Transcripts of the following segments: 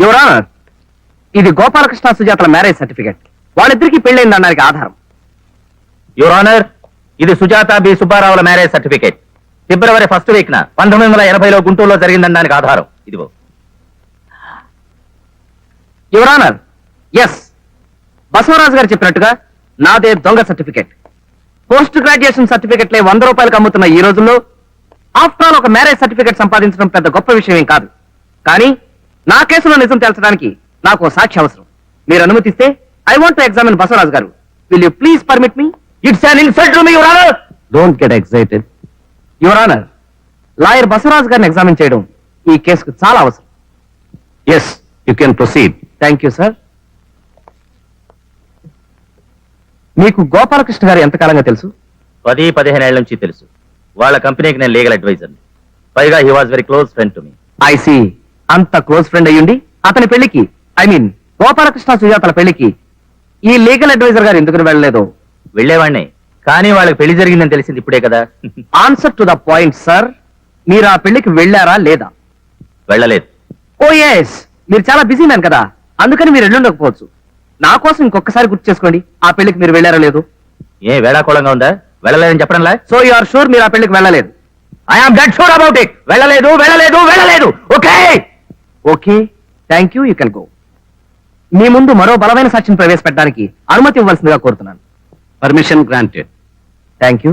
Your honour, ఇది Gopalakrishna సుజాతల marriage certificate. వాళ్ళిద్దరికీ పెళ్ళైందనడానికి ఆధారం. యువర్ ఆనర్, ఇది సుజాత బి సుబ్బారావుల మ్యారేజ్ సర్టిఫికేట్. ఫిబ్రవరి 1st వీక్న 1980లో గుంటూరులో జరిగిందనడానికి ఆధారం. ఇదిగో. యువర్ ఆనర్, ఎస్, బసవరాజు గారు చెప్పినట్టుగా నాదే దొంగ సర్టిఫికెట్. పోస్ట్ గ్రాడ్యుయేషన్ సర్టిఫికెట్లే 100 రూపాయలకు అమ్ముతున్న ఈ రోజుల్లో ఆఫ్టర్ ఆల్ ఒక మ్యారేజ్ సర్టిఫికెట్ సంపాదించడం పెద్ద గొప్ప విషయం ఏం కాదు. కానీ నా కేసులో నిజం తేల్చడానికి నాకు ఓ సాక్షి అవసరం. మీరు అనుమతిస్తే I want to examine Basavaraju garu. Will you please permit me? It's an insult to me your honour. Don't get excited your honour. Lawyer Basavaraju గారిని ఎగ్జామిన్ చేయడం ఈ కేసుకు చాలా అవసరం. Yes, you can proceed. Thank you sir. మీకు గోపాలకృష్ణ గారు ఎంతకాలంగా తెలుసు? 10-15 ఏళ్ల నుంచి తెలుసు. వాళ్ళ కంపెనీకి నేను లీగల్ అడ్వైజర్. పైగా he was very close friend to me. I see. అంత క్లోజ్ ఫ్రెండ్ అయ్యుండి అతని పెళ్లికి, ఐ మీన్ గోపాలకృష్ణ సుజాతల పెళ్లికి ఈ లీగల్ అడ్వైజర్ గారు ఎందుకు వెళ్ళలేదు? వెళ్లేవాడిని, కానీ వాళ్ళకి పెళ్లి జరిగిందని తెలిసింది ఇప్పుడే కదా. Answer to the point sir. మీరు ఆ పెళ్లికి వెళ్ళారా లేదా? వెళ్ళలేదు. ఓ ఎస్, మీరు చాలా బిజీ మ్యాన్ కదా, అందుకని మీరు వెళ్ళుండకపోవచ్చు. నా కోసం ఇంకొకసారి గుర్తు చేసుకోండి, ఆ పెళ్లికి మీరు వెళ్ళారా లేదు? ఏ వేళాకోళంగా ఉందా? వెళ్ళలేదని చెప్పడంలా? సో యు ఆర్ షూర్ మీరు ఆ పెళ్లికి వెళ్ళలేదు? I'm that sure about it. వెళ్ళలేదు, వెళ్ళలేదు, వెళ్ళలేదు. Okay okay, thank you, you can go. మీ ముందు మరో బలమైన సాక్ష్యం ప్రవేశపెట్టడానికి అనుమతి ఇవ్వాల్సిందిగా కోరుతున్నాను. Permission granted. Thank you.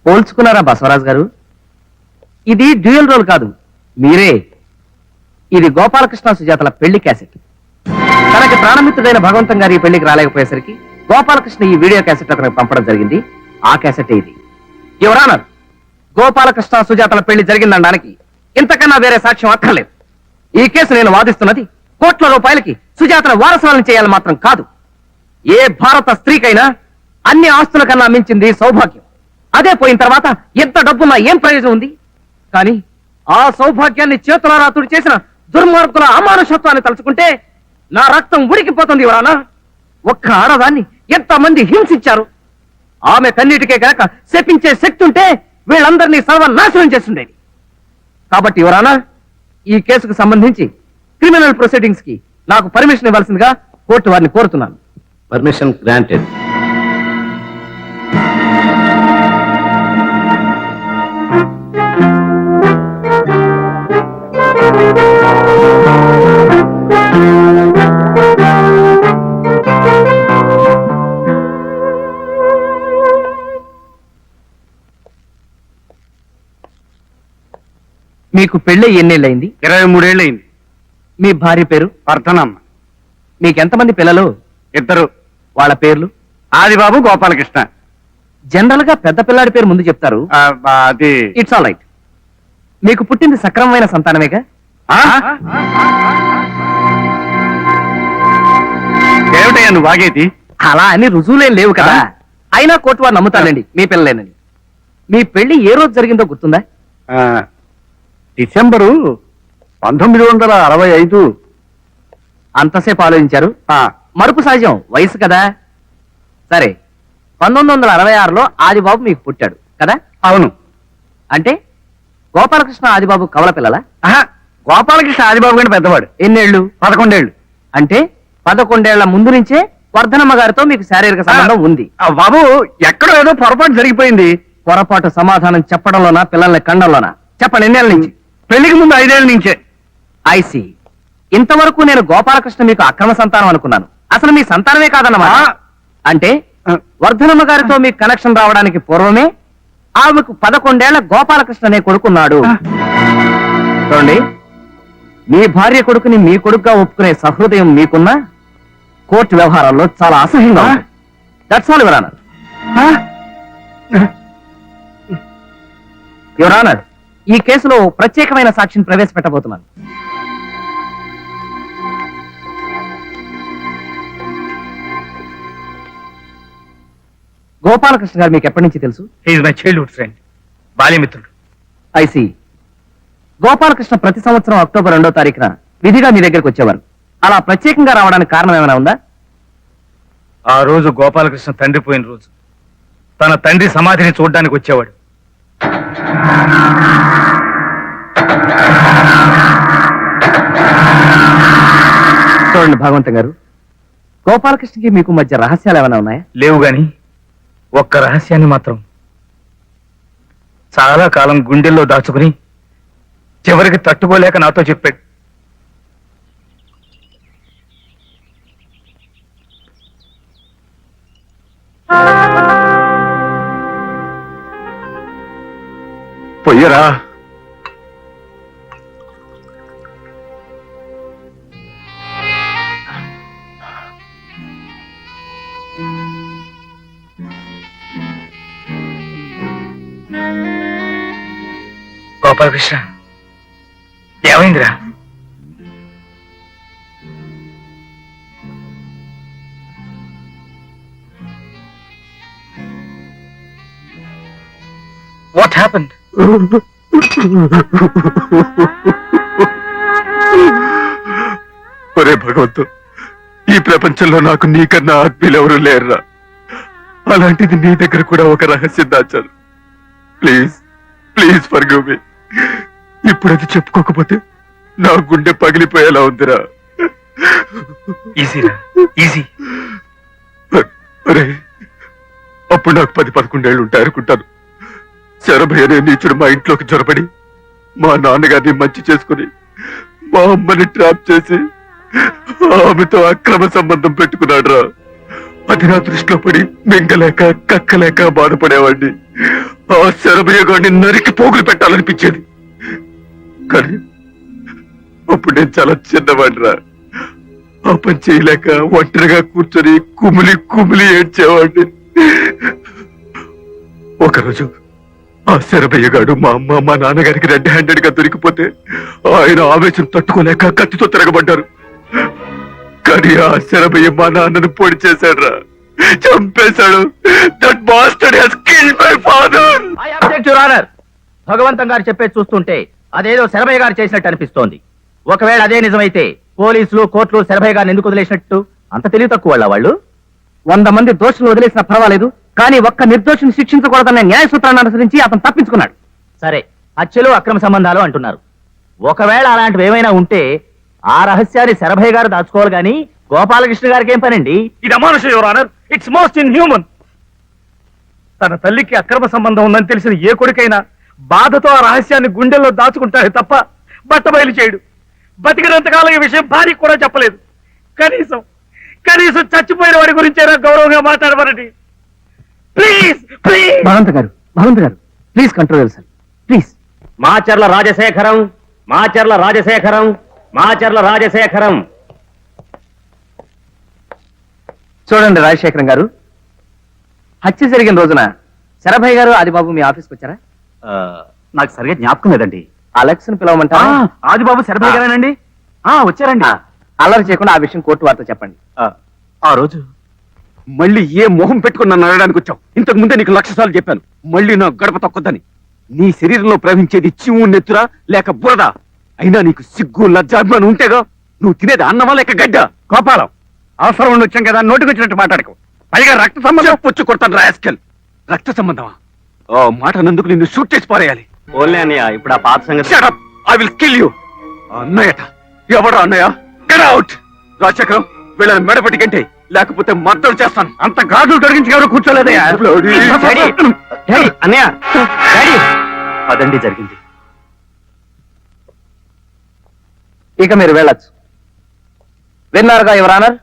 పోల్చుకున్నారా బసవరాజు గారు? ఇది డ్యూయల్ రోల్ కాదు, మీరే. ఇది గోపాలకృష్ణ సుజాతల పెళ్లి క్యాసెట్. తనకి ప్రాణమిత్రుడైన భగవంతం గారు ఈ పెళ్లికి రాలేకపోయేసరికి గోపాలకృష్ణ ఈ వీడియో క్యాసెట్ అతనికి పంపడం జరిగింది. ఆ క్యాసెట్ ఇది. యువర్ ఆనర్, గోపాలకృష్ణ సుజాతల పెళ్లి జరిగిందనడానికి ఇంతకన్నా వేరే సాక్ష్యం అక్కర్లేదు. ఈ కేసు నేను వాదిస్తున్నది కోట్ల రూపాయలకి సుజాతను వారసులను చేయాలని మాత్రం కాదు. ఏ భారత స్త్రీకైనా అన్ని ఆస్తుల కన్నా మించింది సౌభాగ్యం. అదే పోయిన తర్వాత ఎంత డబ్బున్నా ఏం ప్రయోజనం ఉంది? కానీ ఆ సౌభాగ్యాన్ని చేతులారా తుడి చేసిన దుర్మార్గుల అమానుషత్వాన్ని తలుచుకుంటే నా రక్తం ఉడికిపోతుంది. ఎవరానా ఒక్క ఆడదాన్ని ఎంతమంది హింసించారు. ఆమె కన్నీటికే కాక శపించే శక్తి ఉంటే వీళ్ళందరినీ సర్వనాశనం చేస్తుండేది. కాబట్టి ఎవరానా ఈ కేసుకు సంబంధించి క్రిమినల్ ప్రొసీడింగ్స్ కి నాకు పర్మిషన్ ఇవ్వాల్సిందిగా కోర్టు వారిని కోరుతున్నాను. Permission granted. మీకు పెళ్ళి ఎన్నేళ్ళయింది? 23 ఏళ్ళయింది. మీ భార్య పేరు? వర్ధనమ్మ. మీకెంతమంది పిల్లలు? 2. వాళ్ళ పేర్లు? ఆదిబాబు, గోపాలకృష్ణ. జనరల్ గా పెద్ద పిల్లాడి పేరు ముందు చెప్తారు. అది ఇట్స్ ఆల్ రైట్. మీకు పుట్టింది సక్రమమైన సంతానమేగా? ఏమిటయ్యా నువ్వు వాగేది? అలా అని రుజువులేం లేవు కదా. అయినా కోర్టు వారు నమ్ముతారండి మీ పిల్లలేనని. మీ పెళ్లి ఏ రోజు జరిగిందో గుర్తుందా? డిసెంబరు 1965. అంతసేపు ఆలోచించారు? మరుపు సహజం, వయసు కదా. సరే, 1966లో ఆదిబాబు మీకు పుట్టాడు కదా? అవును. అంటే గోపాలకృష్ణ ఆదిబాబు కవల పిల్లలా? గోపాలకృష్ణ ఆదిబాబు కంటే పెద్దవాడు. ఎన్నేళ్లు? 11 ఏళ్ళు. అంటే 11 ఏళ్ల ముందు నుంచే వర్ధనమ్మ గారితో మీకు శారీరక సంబంధం ఉంది. బాబు, ఎక్కడో ఏదో పొరపాటు జరిగిపోయింది. పొరపాటు సమాధానం చెప్పడంలోనా పిల్లల్ని కండంలోనా? చెప్పండి, ఎన్నేళ్ళ నుంచి? పెళ్లికి ముందు 5 ఏళ్ల నుంచే. ఐసి. ఇంతవరకు నేను గోపాలకృష్ణ మీకు అక్రమ సంతానం అనుకున్నాను. అసలు మీ సంతానమే కాదన్నమాట. అంటే వర్ధనమ్మ గారితో మీకు కనెక్షన్ రావడానికి పూర్వమే ఆమెకు 11 ఏళ్ల గోపాలకృష్ణ అనే కొడుకున్నాడు. చూడండి, మీ భార్య కొడుకుని మీ కొడుకుగా ఒప్పుకునే సహృదయం మీకున్నా కోర్టు వ్యవహారాల్లో చాలా అసహ్యంగా ఉంది. That's all your honour. Your honour, ఈ కేసులో ప్రత్యేకమైన సాక్షిని ప్రవేశపెట్టబోతున్నాను. గోపాలకృష్ణ గారు మీకు ఎప్పటి నుంచి తెలుసు? ఈజ్ మై చైల్డ్హుడ్ ఫ్రెండ్, బాల్యమిత్రుడు. ఐసి. గోపాలకృష్ణ ప్రతి సంవత్సరం అక్టోబర్ 2వ తారీఖున విధిగా మీ దగ్గరకు వచ్చేవారు. అలా ప్రత్యేకంగా రావడానికి కారణం ఏమైనా ఉందా? ఆ రోజు గోపాలకృష్ణ తండ్రి పోయిన రోజు. తన తండ్రి సమాధిని చూడడానికి వచ్చేవాడు. చూడండి భాగవంతం గారు, గోపాలకృష్ణకి మీకు మధ్య రహస్యాలు ఏమైనా ఉన్నాయా? లేవు గాని ఒక్క రహస్యాన్ని మాత్రం చాలా కాలం గుండెల్లో దాచుకుని చివరికి తట్టుకోలేక నాతో చెప్పాడు. పొయ్యరా. గోపాలకృష్ణ, ఏమైందిరా? What happened? ఒరే భగవంతు, ఈ ప్రపంచంలో నాకు నీకన్నా ఆత్మీయులు ఎవరు లేరురా. అలాంటిది నీ దగ్గర కూడా ఒక రహస్యం దాచాను. Please please forgive me. ఇప్పుడు అది చెప్పుకోకపోతే నా గుండె పగిలిపోయేలా ఉందిరా. ఈజీరా, ఈజీ. అరే, అప్పుడు నాకు 10-11 ఏళ్ళు ఉంటాయి అనుకుంటాను. శరభయ్య అనే నీచుడు మా ఇంట్లోకి జొరబడి మా నాన్నగారిని మంచి చేసుకుని మా అమ్మని ట్రాప్ చేసి ఆమెతో అక్రమ సంబంధం పెట్టుకున్నాడు రా. అది నా దృష్టిలో పడి మింగలేక కక్కలేక బాధపడేవాడిని. ఆ శరభయ్య గారిని నరికి పోగులు పెట్టాలనిపించేది. కానీ అప్పుడు నేను చాలా చిన్నవాడిరా. ఆ పని చేయలేక ఒంటరిగా కూర్చొని కుమిలి కుమిలి ఏడ్చేవాడిని. ఒకరోజు ఆ శరభయ్య గారు మా అమ్మ మా నాన్నగారికి రెడ్ హ్యాండెడ్ గా దొరికిపోతే ఆయన ఆవేశం తట్టుకోలేక కత్తితో తిరగబడ్డారు. కానీ ఆ శరభయ్య మా నాన్నను పొడి చేశాడు, చంపేశాడు. That bastard has killed my father. I object your honour. Bhagavantam garu చెప్పేది చూస్తుంటే అదేదో శరభయ్య గారు చేసినట్టు అనిపిస్తోంది. ఒకవేళ అదే నిజమైతే పోలీసులు కోర్టులు శరభయ్య గారిని ఎందుకు వదిలేసినట్టు? అంత తెలివి తక్కువ వాళ్ళు. 100 మంది దోషులు వదిలేసినా పర్వాలేదు, కానీ ఒక్క నిర్దోషిని శిక్షించకూడదనే న్యాయ సూత్రాన్ని అనుసరించి అతను తప్పించుకున్నాడు. సరే, హత్యలు అక్రమ సంబంధాలు అంటున్నారు. ఒకవేళ అలాంటివి ఏమైనా ఉంటే ఆ రహస్యాన్ని శరభయ్య గారు దాచుకోవాలి గాని గోపాలకృష్ణ గారికి ఏం పనండి? ఇది అమానుషం your honour. It's most inhuman. తన తల్లికి అక్రమ సంబంధం ఉందని తెలిసిన ఏ కొడుకైనా బాధతో ఆ రహస్యాన్ని గుండెల్లో దాచుకుంటాడు తప్ప బట్టబయలు చేయడు. బతికినంతకాలం ఈ విషయం భార్యకు కూడా చెప్పలేదు. కనీసం కనీసం చచ్చిపోయిన వాడి గురించైనా గౌరవంగా మాట్లాడమనండి. Please please. Bhagavantha garu please control sir, please. Macherla Rajasekharam, Macherla Rajasekharam, Macherla Rajasekharam. చూడండి రాజశేఖరం గారు, హత్య జరిగిన రోజున శరభయ్య గారు ఆదిబాబు మీ ఆఫీస్కి వచ్చారా? నాకు సరిగా జ్ఞాపకం లేదండి. అలెక్స్ ను పిలవమంటారా? ఆదిబాబు శరభయ్య గారేనండి. వచ్చారండి. అల్లరి చేయకుండా ఆ విషయం కోర్టు వారితో చెప్పండి. ఆ రోజు మళ్ళీ ఏ మొహం పెట్టుకుని నన్ను అడగడానికి వచ్చావు? ఇంతకు ముందే నీకు 1,00,000 సార్లు చెప్పాను, మళ్ళీ నా గడప తొక్కొద్దని. నీ శరీరంలో ప్రవహించేది చిమ్ము నెత్తురా లేక బురద? అయినా నీకు సిగ్గు లజ్జాభిమానం ఉంటేగా. నువ్వు తినేది అన్నమా లేక గడ్డ? గోపాలం, అవసరం ఉండి వచ్చాం కదా, నోటికి వచ్చినట్టు మాట్లాడకు. పైగా రక్త సంబంధం వచ్చి కొడతాను రాస్కెల్. రక్త సంబంధమా? ఆ మాట నందుకు నిన్ను షూట్ చేసి పారేయాలి. ఓన్లీ అన్నయ్య, ఇప్పుడు ఆ పాత సంగతి. Shut up! I will kill you. అన్నయ్యట ఎవడా అన్నయ్య? Get out! రాజశేఖరం, వీళ్ళని మెడపట్టి గంటే, లేకపోతే మద్దతు చేస్తాను. అంత గాజులు తొలగించి ఎవరు కూర్చోలేదయ్యా. అన్నయ్య, అదండి జరిగింది. ఇక మీరు వెళ్ళొచ్చు. విన్నారుగా యువర్ ఆనర్,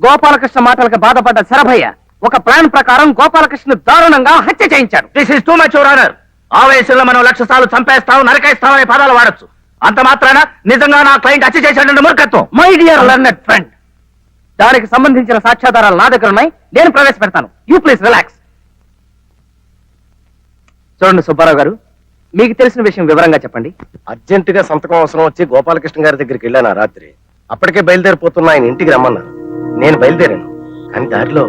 గోపాలకృష్ణ మాటలకు బాధపడ్డ శరభయ్య ఒక ప్లాన్ ప్రకారం గోపాలకృష్ణ దారుణంగా హత్య చేయించాడు. This is too much your honour. ఆవేశంలో మనం 1,00,000 సార్లు చంపేస్తాం, నరకేస్తాం అనే పదాలు వాడచ్చు. అంత మాత్రాన నిజంగా నా క్లయింట్ హత్య చేశాడన్న మూర్ఖత్వం. మై డియర్ లర్నెడ్ ఫ్రెండ్, దానికి సంబంధించిన సాక్ష్యాధారాలు నా దగ్గర ఉన్నాయి. నేను ప్రవేశపెడతాను. You please relax. చూడండి సుబ్బారావు గారు, మీకు తెలిసిన విషయం వివరంగా చెప్పండి. అర్జెంటుగా సంతకం అవసరం వచ్చి గోపాలకృష్ణ గారి దగ్గరికి వెళ్ళాను ఆ రాత్రి. అప్పటికే బయలుదేరిపోతున్నా ఆయన ఇంటికి రమ్మన్నారు. నేను బయలుదేరాను, కానీ దారిలో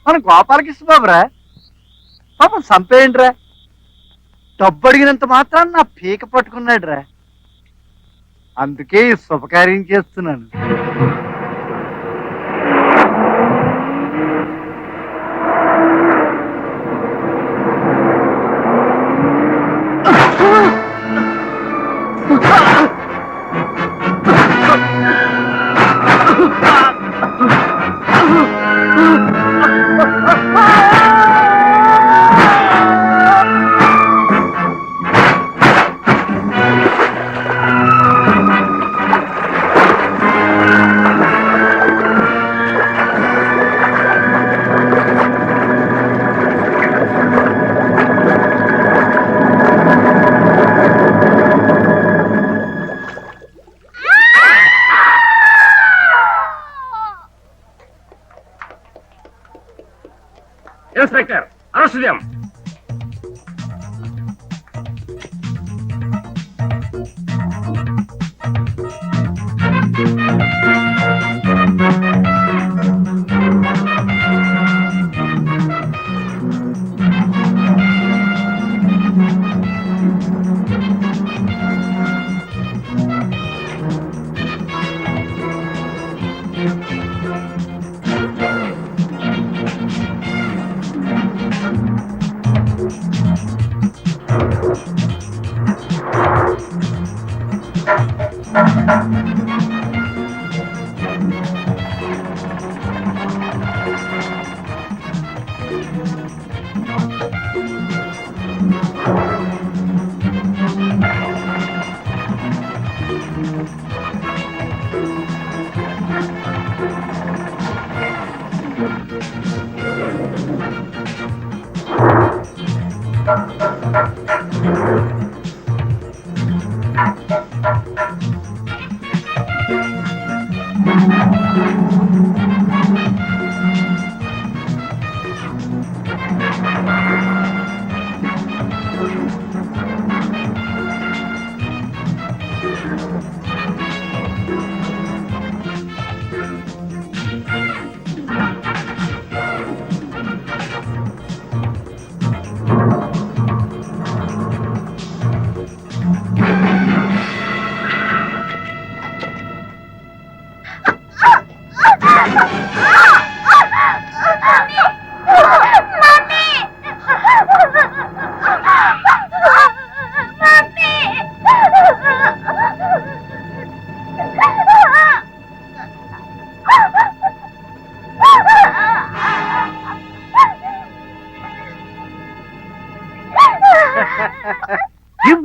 మన గోపాలకృష్ణ బాబురా, పాపం చంపేయండిరా. డబ్బు అడిగినంత మాత్రాన్ని నా పీక పట్టుకున్నాడు రా. అందుకే ఈ శుభకార్యం చేస్తున్నాను. ఇన్స్పెక్టర్, అరెస్ట్ చేయం.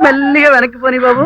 మెల్లిగా వెనక్కి పోనీ బాబు.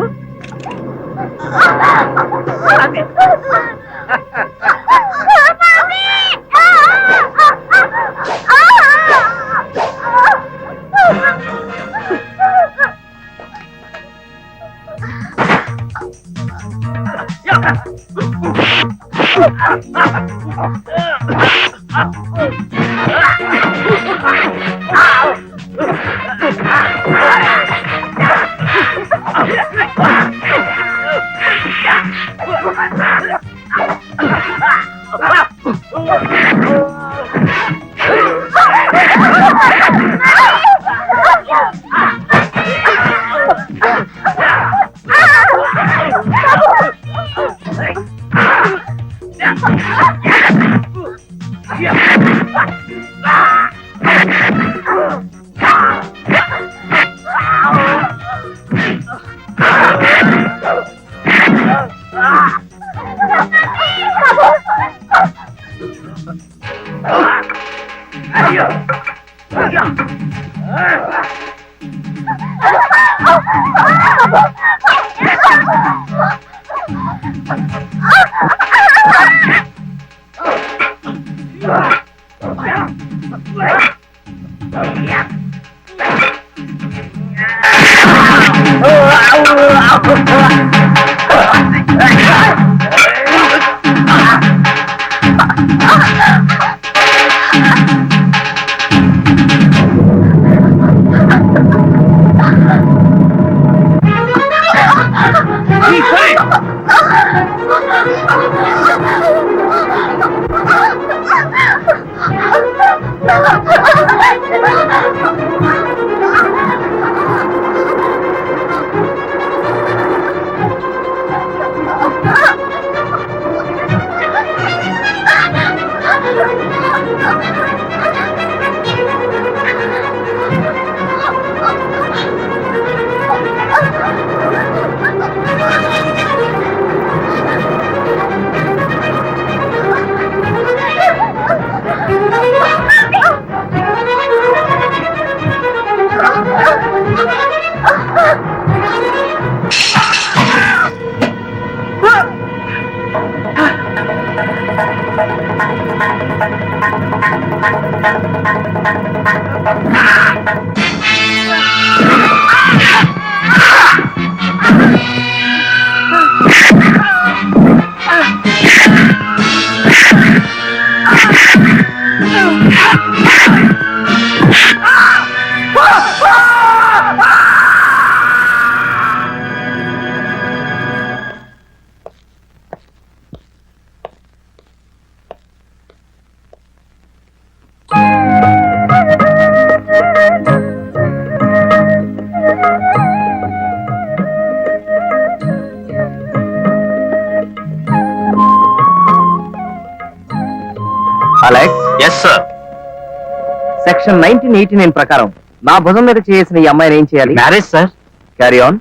Alex, yes sir. సెక్షన్ 1989 ప్రకారం నా భుజం మీద చేసిన ఈ అమ్మాయిని ఏం చేయాలి? Marriage sir. Carry on.